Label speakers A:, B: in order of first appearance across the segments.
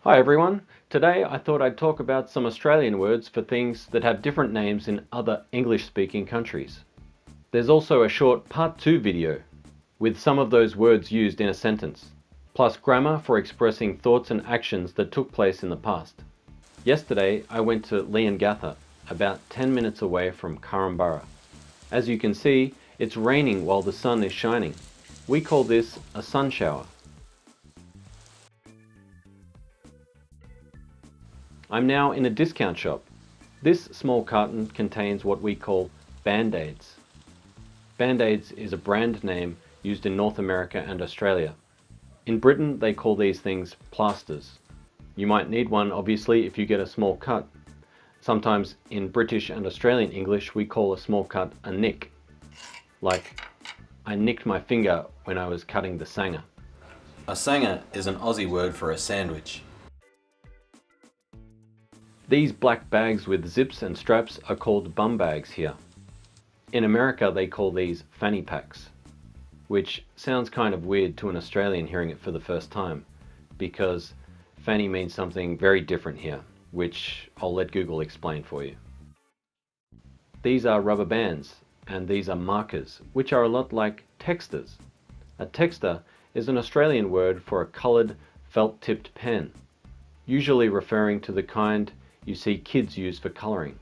A: Hi everyone, today I thought I'd talk about some Australian words for things that have different names in other English-speaking countries. There's also a short part 2 video with some of those words used in a sentence, plus grammar for expressing thoughts and actions that took place in the past. Yesterday I went to Leongatha, about 10 minutes away from Korumburra. As you can see, it's raining while the sun is shining. We call this a sun shower. I'm now in a discount shop. This small carton contains what we call Bandaids. Bandaids is a brand name used in North America and Australia. In Britain they call these things plasters. You might need one obviously if you get a small cut. Sometimes in British and Australian English we call a small cut a nick. Like, I nicked my finger when I was cutting the sanger.
B: A sanger is an Aussie word for a sandwich.
A: These black bags with zips and straps are called bum bags here. In America they call these fanny packs, which sounds kind of weird to an Australian hearing it for the first time, because fanny means something very different here, which I'll let Google explain for you. These are rubber bands, and these are markers, which are a lot like textas. A texta is an Australian word for a coloured felt-tipped pen, usually referring to the kind you see kids use for colouring.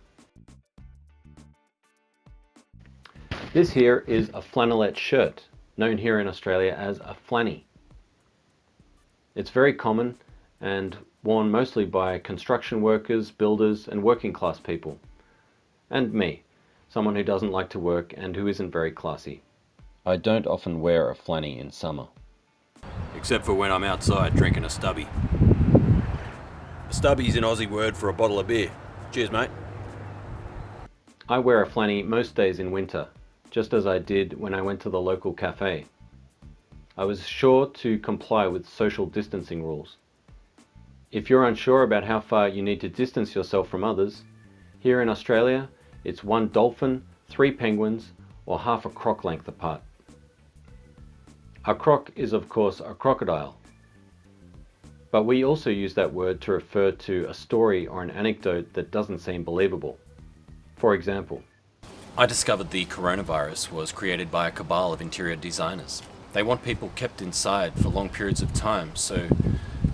A: This here is a flannelette shirt, known here in Australia as a Flanny. It's very common and worn mostly by construction workers, builders and working class people. And me, someone who doesn't like to work and who isn't very classy. I don't often wear a Flanny in summer.
B: Except for when I'm outside drinking a Stubby. A Stubby's an Aussie word for a bottle of beer. Cheers, mate.
A: I wear a Flanny most days in winter, just as I did when I went to the local cafe. I was sure to comply with social distancing rules. If you're unsure about how far you need to distance yourself from others, here in Australia it's 1 dolphin, 3 penguins, or half a croc length apart. A croc is of course a crocodile. But we also use that word to refer to a story or an anecdote that doesn't seem believable. For example,
B: I discovered the coronavirus was created by a cabal of interior designers. They want people kept inside for long periods of time, so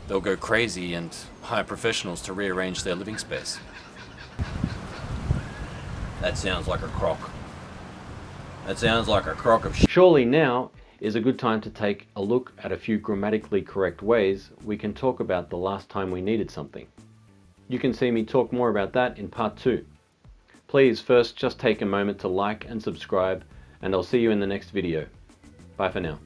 B: they'll go crazy and hire professionals to rearrange their living space. That sounds like a croc. That sounds like a crock of shit.
A: Surely now is a good time to take a look at a few grammatically correct ways we can talk about the last time we needed something. You can see me talk more about that in part 2. Please first just take a moment to like and subscribe, and I'll see you in the next video. Bye for now.